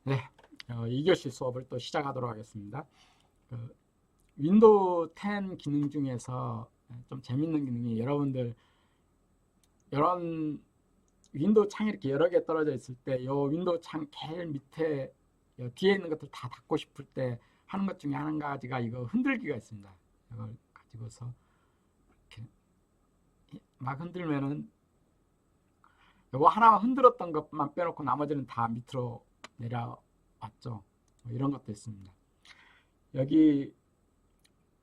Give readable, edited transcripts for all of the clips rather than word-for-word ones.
네, 2교시 수업을 또 시작하도록 하겠습니다. 윈도우 10 기능 중에서 좀 재밌는 기능이 여러분들 이런 윈도우 창이 이렇게 여러 개 떨어져 있을 때 이 윈도우 창 제일 밑에 뒤에 있는 것들 다 닫고 싶을 때 하는 것 중에 한 가지가 이거 흔들기가 있습니다. 이걸 가지고서 이렇게 막 흔들면은 이거 하나 흔들었던 것만 빼놓고 나머지는 다 밑으로 내려왔죠. 이런 것도 있습니다. 여기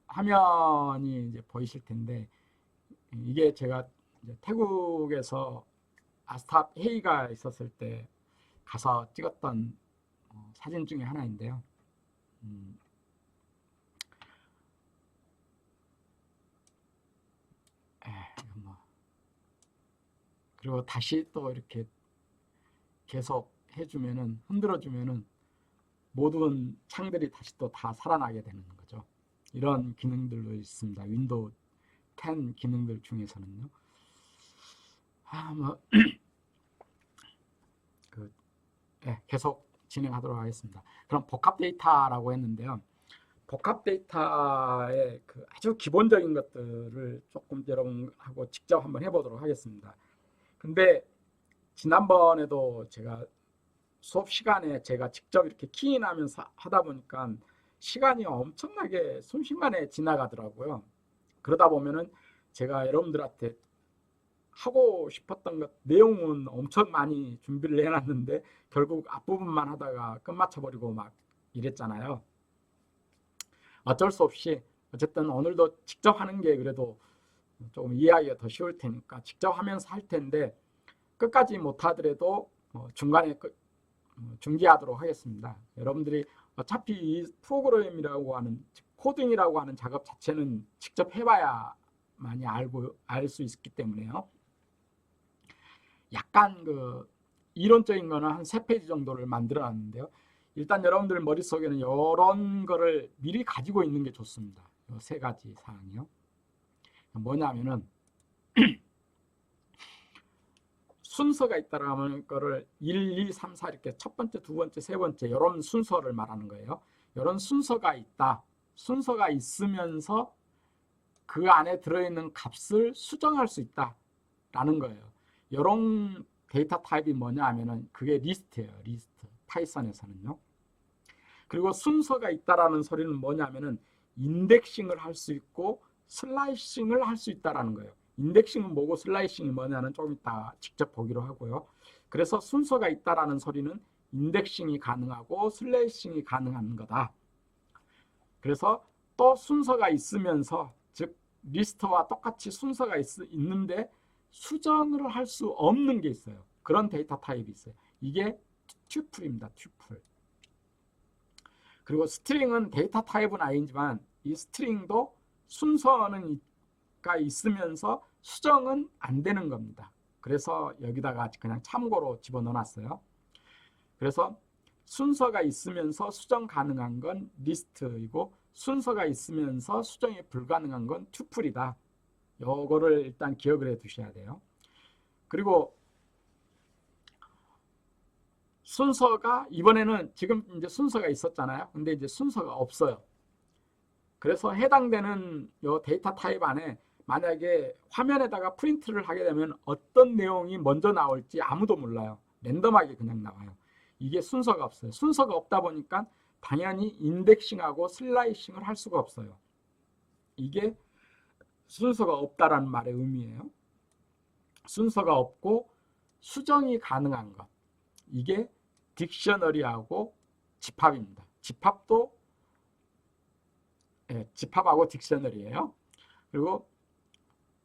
화면이 이제 보이실 텐데 이게 제가 이제 태국에서 아스탑 회의가 있었을 때 가서 찍었던 사진 중에 하나인데요. 뭐. 그리고 다시 또 이렇게 계속 해주면은 흔들어주면은 모든 창들이 다시 또 다 살아나게 되는 거죠. 이런 기능들도 있습니다. 윈도우 10 기능들 중에서는요. 계속 진행하도록 하겠습니다. 그럼 복합 데이터라고 했는데요. 복합 데이터의 그 아주 기본적인 것들을 조금 여러분하고 직접 한번 해보도록 하겠습니다. 근데 지난번에도 제가 수업 시간에 제가 직접 이렇게 키인하면서 하다 보니까 시간이 엄청나게 순식간에 지나가더라고요. 그러다 보면은 제가 여러분들한테 하고 싶었던 것 내용은 엄청 많이 준비를 해놨는데 결국 앞부분만 하다가 끝마쳐버리고 막 이랬잖아요. 어쩔 수 없이 어쨌든 오늘도 직접 하는 게 그래도 조금 이해하기가 더 쉬울 테니까 직접 하면서 할 텐데 끝까지 못하더라도 중간에 중지하도록 하겠습니다. 여러분들이 어차피 이 프로그램이라고 하는 코딩이라고 하는 작업 자체는 직접 해봐야 많이 알 수 있기 때문에요. 약간 그 이론적인 거는 한 3페이지 정도를 만들어 놨는데요. 일단 여러분들 머릿속에는 이런 거를 미리 가지고 있는 게 좋습니다. 이 3가지 사항이요. 뭐냐면은 순서가 있다라는 거를 1, 2, 3, 4 이렇게 첫 번째, 두 번째, 세 번째 이런 순서를 말하는 거예요. 이런 순서가 있다. 순서가 있으면서 그 안에 들어있는 값을 수정할 수 있다라는 거예요. 이런 데이터 타입이 뭐냐 하면은 그게 리스트예요. 리스트. 파이썬에서는요. 그리고 순서가 있다라는 소리는 뭐냐면은 인덱싱을 할 수 있고 슬라이싱을 할 수 있다라는 거예요. 인덱싱은 뭐고 슬라이싱이 뭐냐는 좀 이따 직접 보기로 하고요. 그래서 순서가 있다라는 소리는 인덱싱이 가능하고 슬라이싱이 가능한 거다. 그래서 또 순서가 있으면서 즉 리스트와 똑같이 순서가 있는데 수정을 할 수 없는 게 있어요. 그런 데이터 타입이 있어요. 이게 튜플입니다. 튜플. 그리고 스트링은 데이터 타입은 아니지만 이 스트링도 순서는 있으면서 수정은 안 되는 겁니다. 그래서 여기다가 그냥 참고로 집어넣어놨어요. 그래서 순서가 있으면서 수정 가능한 건 리스트이고 순서가 있으면서 수정이 불가능한 건 튜플이다. 요거를 일단 기억을 해 두셔야 돼요. 그리고 순서가 이번에는 지금 이제 순서가 있었잖아요. 근데 이제 순서가 없어요. 그래서 해당되는 요 데이터 타입 안에 만약에 화면에다가 프린트를 하게 되면 어떤 내용이 먼저 나올지 아무도 몰라요. 랜덤하게 그냥 나와요. 이게 순서가 없어요. 순서가 없다 보니까 당연히 인덱싱하고 슬라이싱을 할 수가 없어요. 이게 순서가 없다라는 말의 의미예요. 순서가 없고 수정이 가능한 것. 이게 딕셔너리하고 집합입니다. 집합도 집합하고 딕셔너리예요. 그리고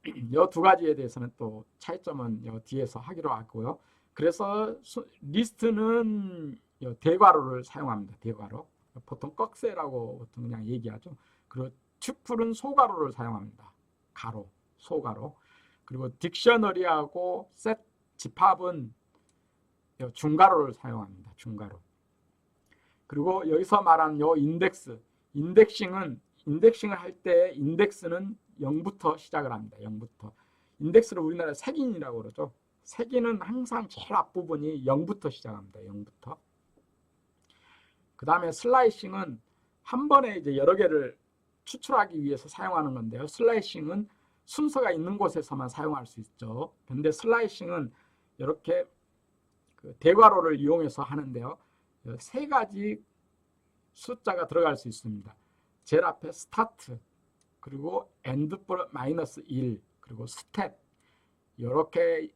이 두 가지에 대해서는 또 차이점은 이 뒤에서 하기로 하고요. 그래서 리스트는 대괄호를 사용합니다. 대괄호. 보통 꺽쇠라고 보통 그냥 얘기하죠. 그리고 튜플은 소괄호를 사용합니다. 가로, 소괄호. 그리고 딕셔너리하고 셋 집합은 중괄호를 사용합니다. 중괄호. 그리고 여기서 말하는 요 인덱싱을 할 때 인덱스는 0부터 시작을 합니다. 0부터. 인덱스를 우리나라 색인이라고 그러죠. 색인은 항상 제일 앞부분이 0부터 시작합니다. 0부터. 그 다음에 슬라이싱은 한 번에 이제 여러 개를 추출하기 위해서 사용하는 건데요. 슬라이싱은 순서가 있는 곳에서만 사용할 수 있죠. 근데 슬라이싱은 이렇게 그 대괄호를 이용해서 하는데요. 세 가지 숫자가 들어갈 수 있습니다. 제일 앞에 스타트, 그리고 엔드 마이너스 1, 그리고 스텝, 이렇게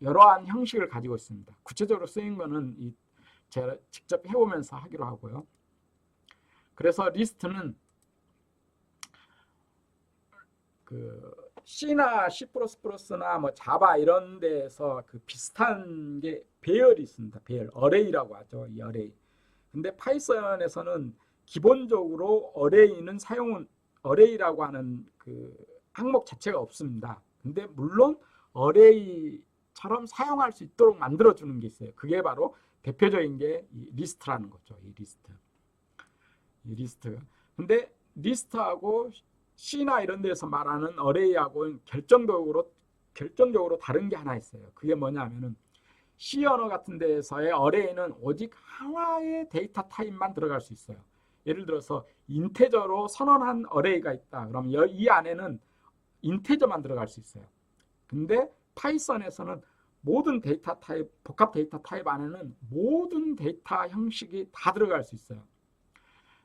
여러한 형식을 가지고 있습니다. 구체적으로 쓰인 거는 제가 직접 해보면서 하기로 하고요. 그래서 리스트는 그 C나 C++나 뭐 자바 이런 데에서 그 비슷한 게 배열이 있습니다. 배열, 어레이라고 하죠. 이 어레이. 근데 파이썬에서는 기본적으로 어레이는 어레이라고 하는 그 항목 자체가 없습니다. 근데 물론 어레이처럼 사용할 수 있도록 만들어주는 게 있어요. 그게 바로 대표적인 게 이 리스트라는 거죠. 이 리스트. 근데 리스트하고 C나 이런 데서 말하는 어레이하고 결정적으로 다른 게 하나 있어요. 그게 뭐냐면은 C 언어 같은 데에서의 어레이는 오직 하나의 데이터 타입만 들어갈 수 있어요. 예를 들어서 인테저로 선언한 어레이가 있다. 그럼 이 안에는 인테저만 들어갈 수 있어요. 근데 파이썬에서는 모든 데이터 타입, 복합 데이터 타입 안에는 모든 데이터 형식이 다 들어갈 수 있어요.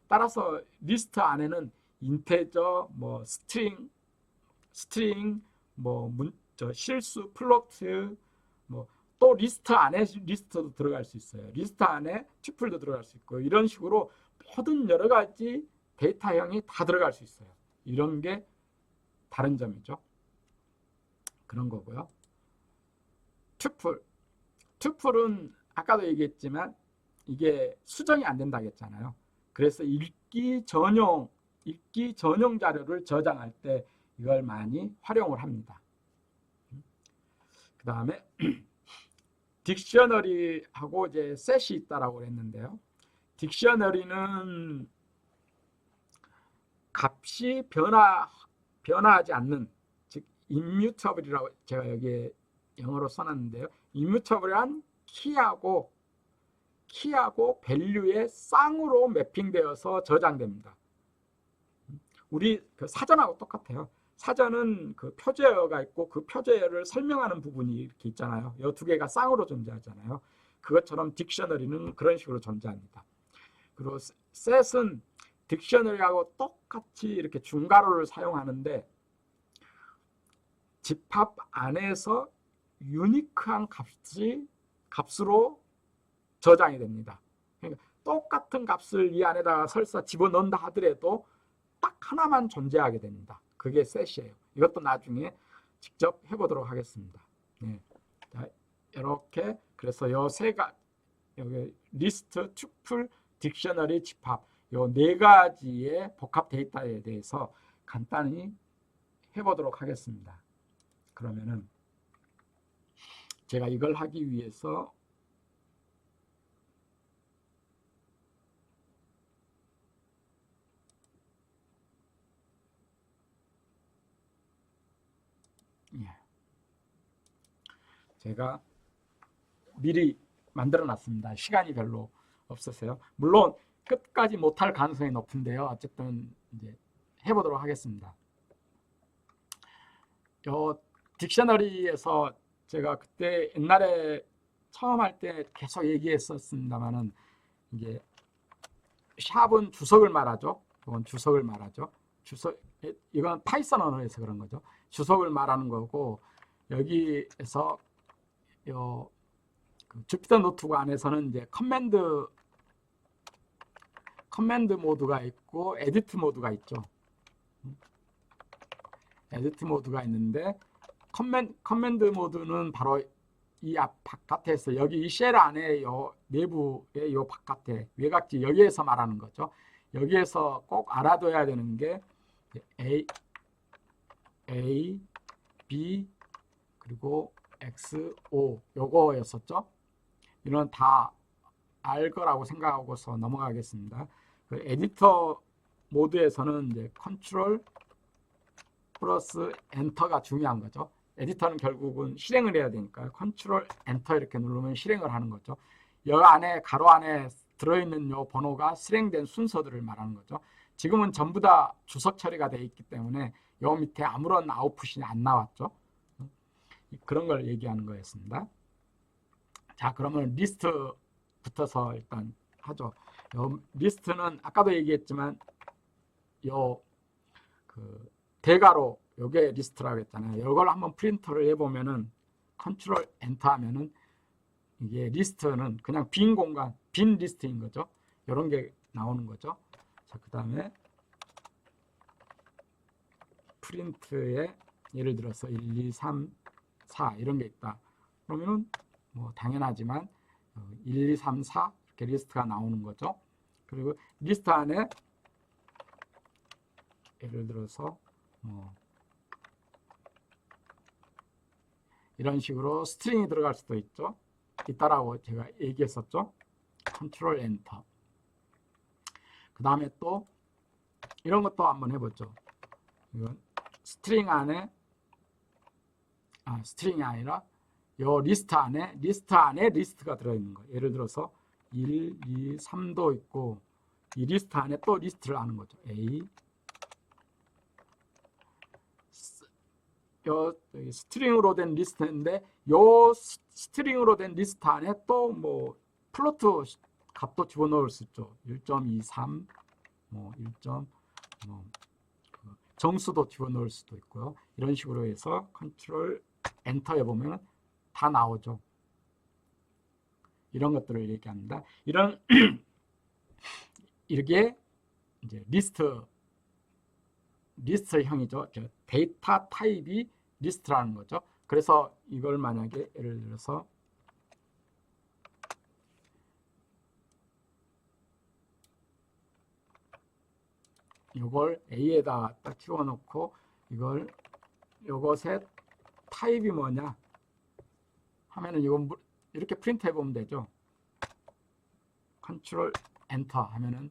따라서 리스트 안에는 인테저, 뭐 스트링, 뭐 실수, 플로트, 뭐 또 리스트 안에 리스트도 들어갈 수 있어요. 리스트 안에 튜플도 들어갈 수 있고, 이런 식으로 모든 여러 가지 데이터형이 다 들어갈 수 있어요. 이런 게 다른 점이죠. 그런 거고요. 튜플은 아까도 얘기했지만 이게 수정이 안 된다고 했잖아요. 그래서 읽기 전용 자료를 저장할 때 이걸 많이 활용을 합니다. 그 다음에 딕셔너리하고 이제 셋이 있다라고 했는데요. 딕셔너리는 값이 변화하지 않는, 즉 immutable이라고 제가 여기에 영어로 써놨는데요. immutable이란 키하고 밸류의 쌍으로 매핑되어서 저장됩니다. 우리 그 사전하고 똑같아요. 사전은 그 표제어가 있고 그 표제어를 설명하는 부분이 이렇게 있잖아요. 이 두 개가 쌍으로 존재하잖아요. 그것처럼 딕셔너리는 그런 식으로 존재합니다. 그리고 셋은 딕셔너리하고 똑같이 이렇게 중괄호를 사용하는데 집합 안에서 유니크한 값으로 저장이 됩니다. 그러니까 똑같은 값을 이 안에다가 설사 집어넣는다 하더라도 딱 하나만 존재하게 됩니다. 그게 셋이에요. 이것도 나중에 직접 해보도록 하겠습니다. 네. 자, 이렇게 그래서 여기 리스트, 튜플, 딕셔너리, 집합 요 네 가지의 복합 데이터에 대해서 간단히 해보도록 하겠습니다. 그러면은 제가 이걸 하기 위해서 제가 미리 만들어 놨습니다. 시간이 별로 없었어요. 물론 끝까지 못할 가능성이 높은데요. 어쨌든 이제 해보도록 하겠습니다. 요 딕셔너리에서 제가 그때 옛날에 처음 할 때 계속 얘기했었습니다만은 이게 샵은 주석을 말하죠. 이건 주석을 말하죠. 이건 파이썬 언어에서 그런 거죠. 주석을 말하는 거고, 여기에서 그 주피터 노트북 안에서는 이제 커맨드 모드가 있고 에디트 모드가 있죠. 에디트 모드가 있는데 커맨드 모드는 바로 이 바깥에서 여기 이 쉘 안에 내부의 요 바깥에 외곽지 여기에서 말하는 거죠. 여기에서 꼭 알아둬야 되는 게 A, B 그리고 X, O 요거였었죠. 이런 다 알 거라고 생각하고서 넘어가겠습니다. 그 에디터 모드에서는 이제 컨트롤 플러스 엔터가 중요한 거죠. 에디터는 결국은 실행을 해야 되니까 컨트롤 엔터 이렇게 누르면 실행을 하는 거죠. 여 안에 가로 안에 들어있는 요 번호가 실행된 순서들을 말하는 거죠. 지금은 전부 다 주석 처리가 되어 있기 때문에 요 밑에 아무런 아웃풋이 안 나왔죠. 그런 걸 얘기하는 거였습니다. 자, 그러면 리스트부터서 일단 하죠. 요 리스트는 아까도 얘기했지만 요 그 대괄호 요게 리스트라고 했잖아요. 이걸 한번 프린터를 해보면은 컨트롤 엔터 하면은 이게 리스트는 그냥 빈 공간, 빈 리스트인 거죠. 이런 게 나오는 거죠. 자, 그 다음에 프린트에 예를 들어서 1, 2, 3, 4 이런 게 있다. 그러면은 뭐 당연하지만 1, 2, 3, 4 이렇게 리스트가 나오는 거죠. 그리고 리스트 안에 예를 들어서 뭐 이런 식으로 스트링이 들어갈 수도 있다라고 제가 얘기했었죠. 컨트롤 엔터. 그 다음에 또 이런 것도 한번 해보죠. 이건 스트링 안에 스트링이 아니라 요 리스트 안에 리스트가 들어있는 거예요. 예를 들어서 1, 2, 3도 있고 이 리스트 안에 또 리스트를 하는 거죠. A 요 스트링으로 된 리스트인데 요 스트링으로 된 리스트 안에 또 뭐 플로트 값도 집어넣을 수 있죠. 1.23 뭐 1. 뭐 정수도 집어넣을 수도 있고요. 이런 식으로 해서 컨트롤 엔터에 보면 다 나오죠. 이런 것들을 얘기합니다. 이런 이렇게 이제 리스트형이죠. 데이터 타입이 리스트라는 거죠. 그래서 이걸 만약에 예를 들어서 이걸 A에다 딱 키워놓고 요것의 타입이 뭐냐 하면은 이건 이렇게 프린트 해보면 되죠. 컨트롤 엔터 하면은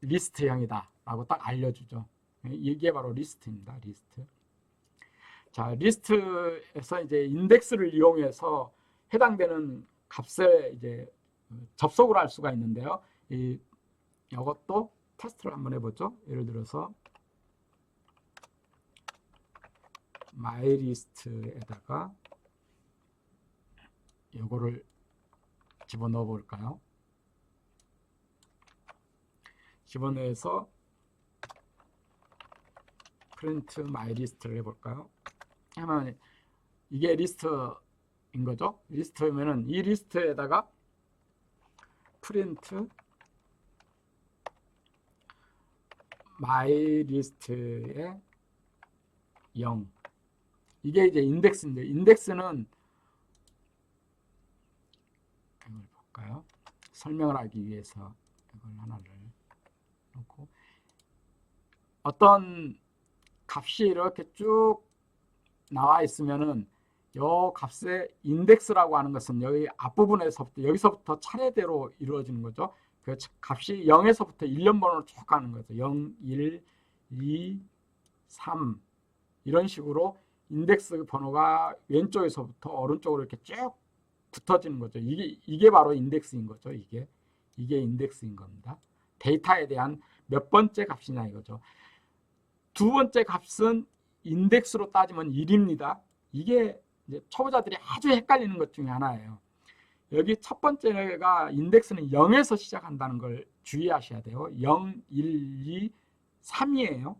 리스트형이다 라고 딱 알려주죠. 이게 바로 리스트입니다. 리스트. 자, 리스트에서 이제 인덱스를 이용해서 해당되는 값에 이제 접속을 할 수가 있는데요. 이것도 테스트를 한번 해보죠. 예를 들어서 마이리스트에다가 요거를 집어넣어 볼까요? 집어넣어서 프린트 마이리스트를 해볼까요? 하면 이게 리스트인 거죠. 리스트면은 이 리스트에다가 프린트 마이리스트의 0 이게 이제 인덱스인데 인덱스는 이걸 볼까요? 설명을 하기 위해서 이걸 하나를 놓고 어떤 값이 이렇게 쭉 나와 있으면은 요 값의 인덱스라고 하는 것은 여기 앞부분에서부터 여기서부터 차례대로 이루어지는 거죠. 그 값이 0에서부터 1년번호로 쭉 가는 거죠. 0, 1, 2, 3 이런 식으로 인덱스 번호가 왼쪽에서부터 오른쪽으로 이렇게 쭉 붙어지는 거죠. 이게 바로 인덱스인 거죠. 이게 인덱스인 겁니다. 데이터에 대한 몇 번째 값이냐 이거죠. 두 번째 값은 인덱스로 따지면 1입니다. 이게 이제 초보자들이 아주 헷갈리는 것 중에 하나예요. 여기 첫 번째가 인덱스는 0에서 시작한다는 걸 주의하셔야 돼요. 0, 1, 2, 3이에요.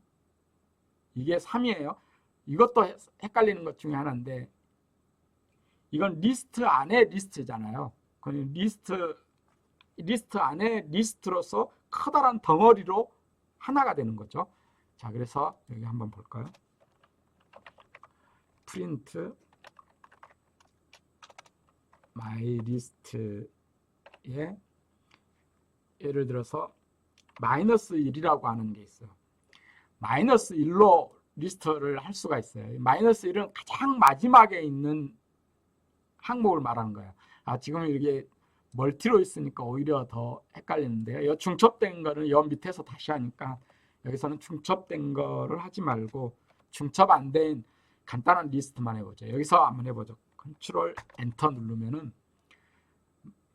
이게 3이에요. 이것도 헷갈리는 것 중에 하나인데 이건 리스트 안에 리스트잖아요. 리스트 안에 리스트로서 커다란 덩어리로 하나가 되는 거죠. 자, 그래서 여기 한번 볼까요? 프린트 마이리스트에 예를 들어서 -1이라고 하는 게 있어요. -1로 리스트를 할 수가 있어요. -1은 가장 마지막에 있는 항목을 말하는 거예요. 지금 이게 멀티로 있으니까 오히려 더 헷갈리는데요. 이 중첩된 거는 이 밑에서 다시 하니까 여기서는 중첩된 거를 하지 말고 중첩 안 된 간단한 리스트만 해보죠. 여기서 한번 해보죠. 컨트롤 엔터 누르면은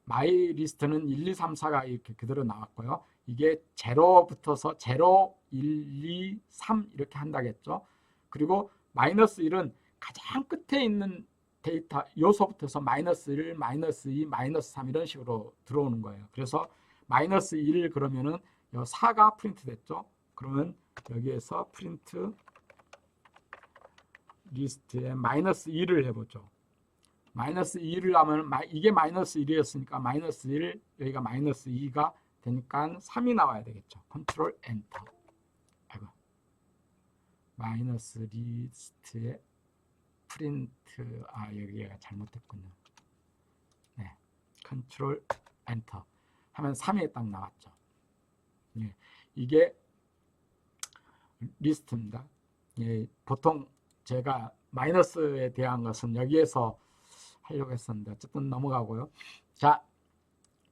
마이 리스트는 1, 2, 3, 4가 이렇게 그대로 나왔고요. 이게 0 붙어서 0, 1, 2, 3 이렇게 한다겠죠. 그리고 마이너스 1은 가장 끝에 있는 데이터 요소부터서 마이너스 1, 마이너스 2, 마이너스 3 이런 식으로 들어오는 거예요. 그래서 마이너스 1 그러면은 4가 프린트 됐죠. 그러면 여기에서 프린트 리스트에 마이너스 2를 해보죠. 마이너스 2를 하면 이게 마이너스 1이었으니까 마이너스 1, 여기가 마이너스 2가 되니까 3이 나와야 되겠죠. 컨트롤 엔터. 아이고. 마이너스 리스트에 프린트, 여기가 잘못됐군요. 네, 컨트롤 엔터 하면 3이 딱 나왔죠. 예, 이게 리스트입니다. 예, 보통 제가 마이너스에 대한 것은 여기에서 하려고 했었는데 어쨌든 넘어가고요. 자,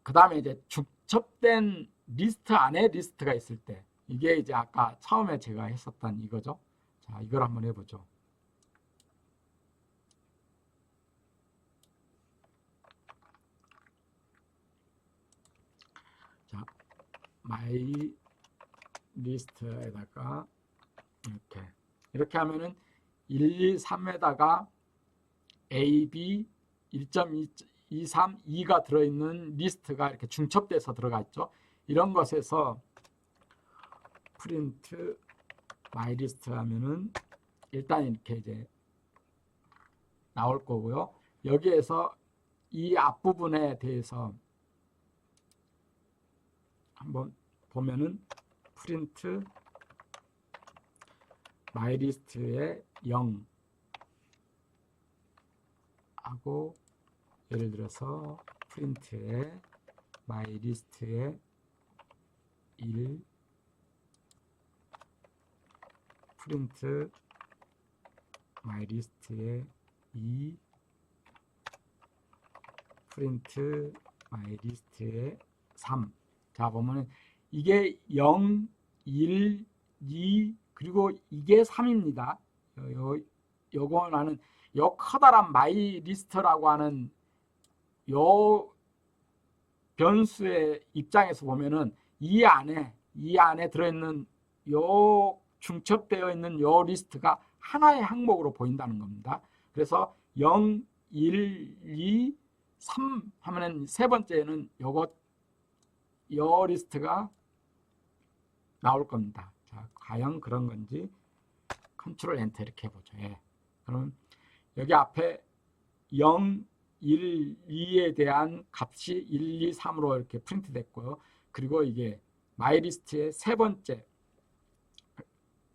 그 다음에 이제 중첩된 리스트 안에 리스트가 있을 때, 이게 이제 아까 처음에 제가 했었던 이거죠. 자, 이걸 한번 해보죠. 자, 마이 리스트에다가 이렇게 하면은 1, 2, 3에다가 A, B 1.23, 2가 들어있는 리스트가 이렇게 중첩돼서 들어가 있죠. 이런 것에서 프린트 마이 리스트 하면은 일단 이렇게 이제 나올 거고요. 여기에서 이 앞부분에 대해서 한번 보면은 프린트 마이 리스트에 0 하고, 예를 들어서 프린트에 마이 리스트에 1, 프린트 마이 리스트에 2, 프린트 마이 리스트에 3. 자, 보면은 이게 0, 1, 2 그리고 이게 3입니다. 요거 나는 요 커다란 마이 리스트라고 하는 요 변수의 입장에서 보면은 이 안에 들어있는 요 중첩되어 있는 요 리스트가 하나의 항목으로 보인다는 겁니다. 그래서 0, 1, 2, 3 하면은 세 번째는 요 리스트가 나올 겁니다. 자, 과연 그런 건지 컨트롤 엔터 이렇게 해보죠. 예. 그럼 여기 앞에 0, 1, 2에 대한 값이 1, 2, 3으로 이렇게 프린트 됐고요. 그리고 이게 마이리스트의 세 번째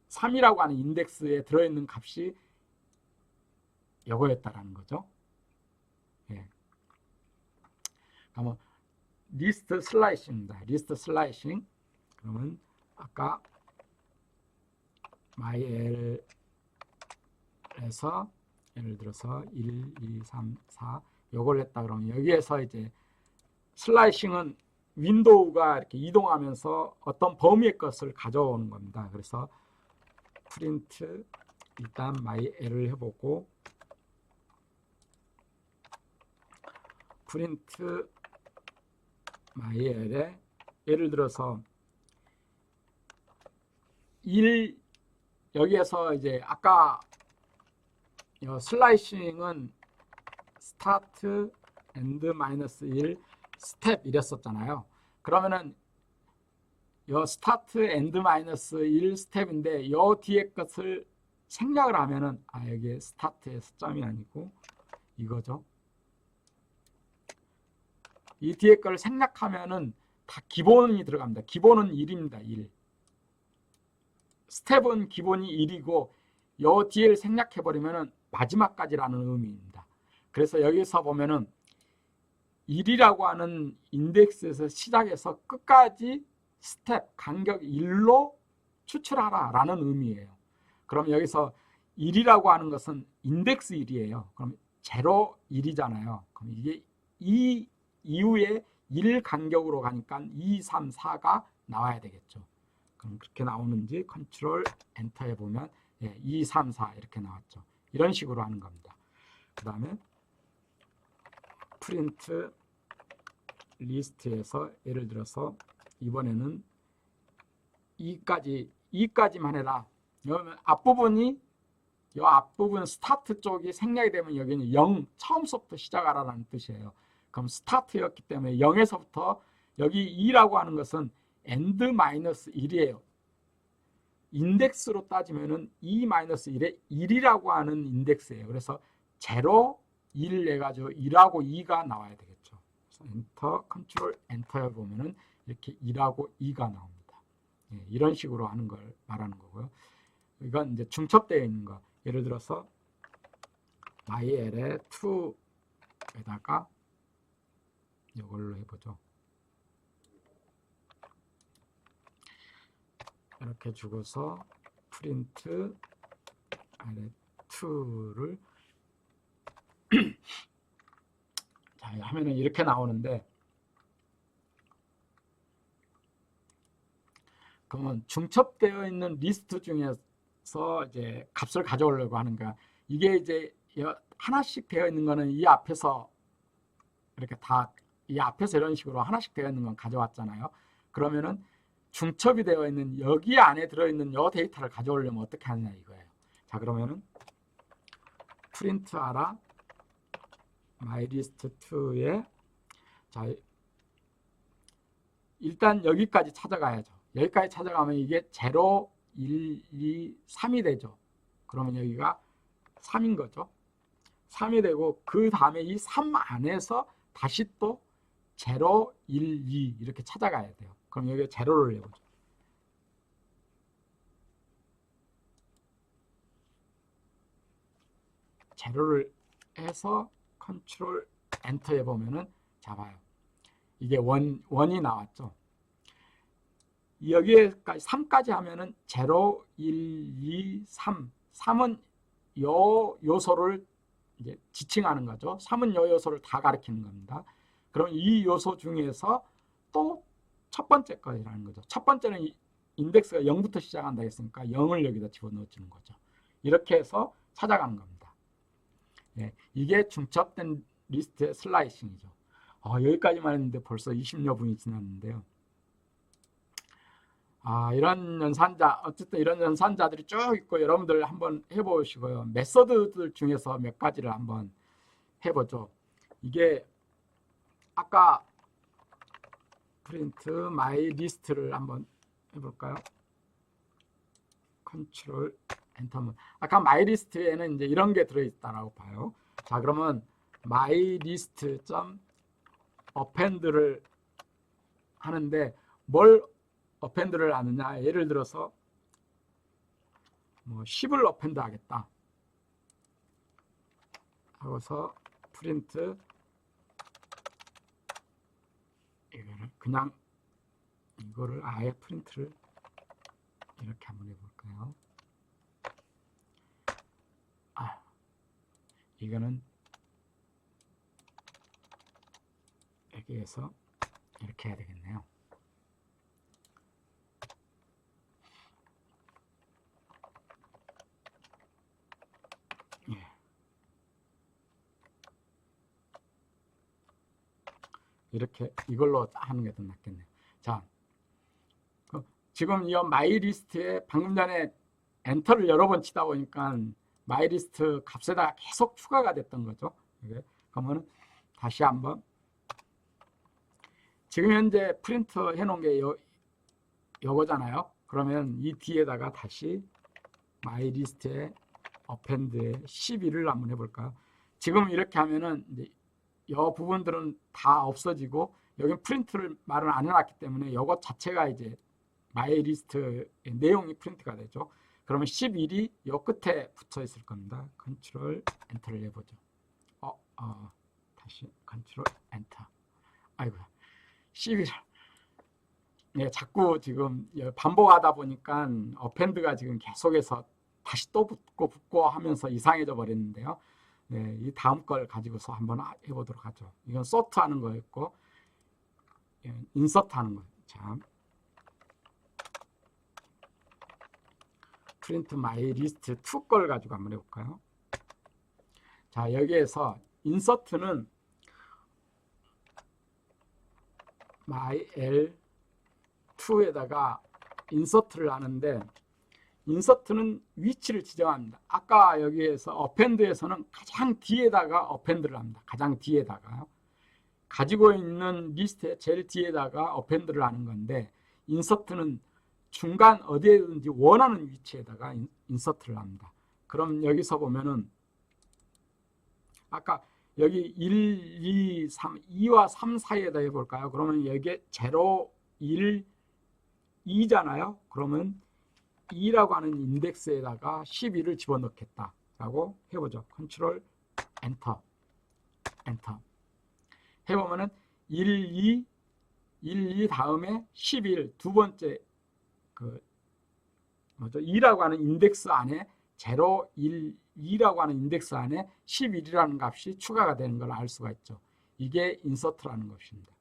3이라고 하는 인덱스에 들어있는 값이 이거였다라는 거죠. 예. 그러면 리스트 슬라이싱입니다. 리스트 슬라이싱. 그러면 아까 myL에서 예를 들어서 1, 2, 3, 4 요걸 했다 그러면 여기에서 이제 슬라이싱은 윈도우가 이렇게 이동하면서 어떤 범위의 것을 가져오는 겁니다. 그래서 프린트 일단 myL을 해보고 프린트 myL에 예를 들어서 1 여기에서 이제 아까 슬라이싱은 스타트 엔드 마이너스 1 스텝 이랬었잖아요. 그러면은 요 스타트 엔드 마이너스 1 스텝인데 요 뒤에 것을 생략을 하면은 여기 스타트에서 점이 아니고 이거죠. 이 뒤에 걸 생략하면은 다 기본이 들어갑니다. 기본은 1입니다. 1. 스텝은 기본이 1이고 요 뒤를 생략해버리면은 마지막까지라는 의미입니다. 그래서 여기서 보면은 1이라고 하는 인덱스에서 시작해서 끝까지 스텝 간격 1로 추출하라 라는 의미예요. 그럼 여기서 1이라고 하는 것은 인덱스 1이에요. 그럼 0, 1이잖아요. 그럼 이게 이 이후에 1 간격으로 가니까 2, 3, 4가 나와야 되겠죠. 그럼 그렇게 나오는지 컨트롤 엔터 해보면 2, 3, 4 이렇게 나왔죠. 이런 식으로 하는 겁니다. 그 다음에 프린트 리스트에서 예를 들어서 이번에는 2까지만 해라. 그러면 앞부분이 이 앞부분 스타트 쪽이 생략이 되면 여기는 0 처음서부터 시작하라는 뜻이에요. 그럼 스타트였기 때문에 0에서부터 여기 2라고 하는 것은 end 마이너스 1이에요. 인덱스로 따지면은 2 마이너스 1에 1이라고 하는 인덱스예요. 그래서 0, 1 해가지고 1하고 2가 나와야 되겠죠. 그래서 엔터, 컨트롤 엔터에 보면은 이렇게 1하고 2가 나옵니다. 예, 이런 식으로 하는 걸 말하는 거고요. 이건 이제 중첩되어 있는 거. 예를 들어서 myL에 2에다가 이걸로 해보죠. 이렇게 주고서 프린트 아래 2를 자 하면은 이렇게 나오는데, 그러면 중첩되어 있는 리스트 중에서 이제 값을 가져오려고 하는 거야. 이게 이제 하나씩 되어 있는 거는 이 앞에서 이렇게 다 이 앞에서 이런 식으로 하나씩 되어 있는 건 가져왔잖아요. 그러면은 중첩이 되어 있는 여기 안에 들어있는 이 데이터를 가져오려면 어떻게 하느냐 이거예요. 자 그러면은 프린트 하라 mylist2에 자 일단 여기까지 찾아가야죠. 여기까지 찾아가면 이게 0, 1, 2, 3이 되죠. 그러면 여기가 3인 거죠. 3이 되고 그 다음에 이 3 안에서 다시 또 0, 1, 2 이렇게 찾아가야 돼요. 그럼 여기에 0를 해보죠. 제로를 해서 컨트롤 엔터 해보면은 잡아요. 이게 원이 나왔죠. 여기에까지 3까지 하면은 0, 1, 2, 3. 3은 요 요소를 이제 지칭하는 거죠. 3은 요 요소를 다 가리키는 겁니다. 그럼 이 요소 중에서 또 첫 번째 거라는 거죠. 첫 번째는 인덱스가 0부터 시작한다 했으니까 0을 여기다 집어넣어 주는 거죠. 이렇게 해서 찾아가는 겁니다. 예, 이게 중첩된 리스트의 슬라이싱이죠. 여기까지만 했는데 벌써 20여 분이 지났는데요. 이런 연산자, 어쨌든 이런 연산자들이 쭉 있고 여러분들 한번 해보시고요. 메서드들 중에서 몇 가지를 한번 해보죠. 이게 아까 프린트 마이 리스트를 한번 해볼까요? 컨트롤 엔터면 아까 마이 리스트에는 이제 이런 게 들어있다라고 봐요. 자 그러면 마이 리스트 점 어펜드를 하는데 뭘 어펜드를 하느냐? 예를 들어서 뭐 10을 어펜드 하겠다 하고서 프린트 이거를 그냥 이거를 아예 프린트를 이렇게 한번 해볼까요? 이거는 여기에서 이렇게 해야 되겠네요. 예. 이렇게 이걸로 하는 게 더 낫겠네요. 자, 지금 이 마이 리스트에 방금 전에 엔터를 여러 번 치다 보니까 마이 리스트 값에다가 계속 추가가 됐던 거죠. 그러면 다시 한번 지금 현재 프린트 해놓은 게 요거잖아요. 그러면 이 뒤에다가 다시 마이 리스트에 어펜드에 12를 한번 해볼까요? 지금 이렇게 하면은 이제 이 부분들은 다 없어지고 여기 프린트를 말을 안 해놨기 때문에 이것 자체가 이제 마이 리스트의 내용이 프린트가 되죠. 그러면 11이 요 끝에 붙어 있을 겁니다. 컨트롤 엔터를 해보죠. 다시 컨트롤 엔터. 아이고 11을 네, 자꾸 지금 반복하다 보니까 어펜드가 지금 계속해서 다시 또 붙고 하면서 이상해져 버렸는데요. 네, 이 다음 걸 가지고서 한번 해보도록 하죠. 이건 소트 하는 거였고, 인서트 하는 거. 자, 프린트 마이 리스트 2 걸 가지고 한번 해볼까요? 자, 여기에서 인서트는 myl2에다가 인서트를 하는데 인서트는 위치를 지정합니다. 아까 여기에서 어펜드에서는 가장 뒤에다가 어펜드를 합니다. 가장 뒤에다가요. 가지고 있는 리스트의 제일 뒤에다가 어펜드를 하는 건데 인서트는 중간 어디에든지 원하는 위치에다가 인서트를 합니다. 그럼 여기서 보면은 아까 여기 1, 2, 3, 2와 3 사이에다 해볼까요? 그러면 여기에 0, 1, 2잖아요. 그러면 2라고 하는 인덱스에다가 12를 집어넣겠다라고 해보죠. 컨트롤 엔터 해보면은 1, 2 다음에 11 두 번째 그 뭐죠? 2라고 하는 인덱스 안에 0, 1, 2라고 하는 인덱스 안에 11이라는 값이 추가가 되는 걸 알 수가 있죠. 이게 인서트라는 것입니다.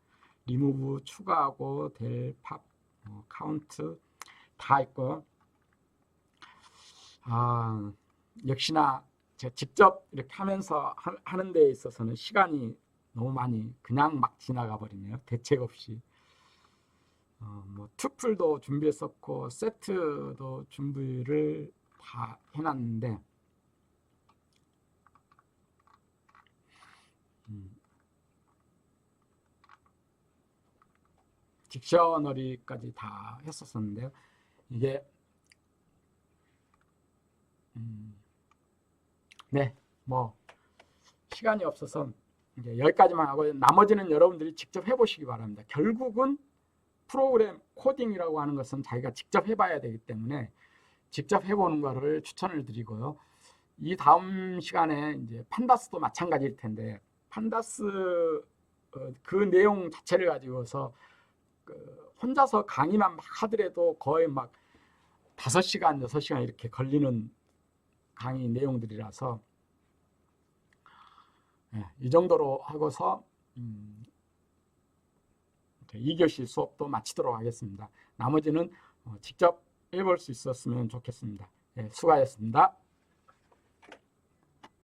리무브 추가하고 델, 팝, 카운트 다 있고 역시나 제가 직접 이렇게 하면서 하는 데 있어서는 시간이 너무 많이 그냥 막 지나가 버리네요. 대책 없이. 뭐 투플도 준비했었고 세트도 준비를 다 해놨는데 딕셔너리까지 다 했었었는데요. 이게 네, 뭐 시간이 없어서 이제 여기까지만 하고 나머지는 여러분들이 직접 해보시기 바랍니다. 결국은 프로그램 코딩이라고 하는 것은 자기가 직접 해봐야 되기 때문에 직접 해보는 거를 추천을 드리고요. 이 다음 시간에 이제 판다스도 마찬가지일 텐데 판다스 그 내용 자체를 가지고서 혼자서 강의만 막 하더라도 거의 막 5시간, 6시간 이렇게 걸리는 강의 내용들이라서 이 정도로 하고서 2교시 수업도 마치도록 하겠습니다. 나머지는 직접 해볼 수 있었으면 좋겠습니다. 수고하셨습니다.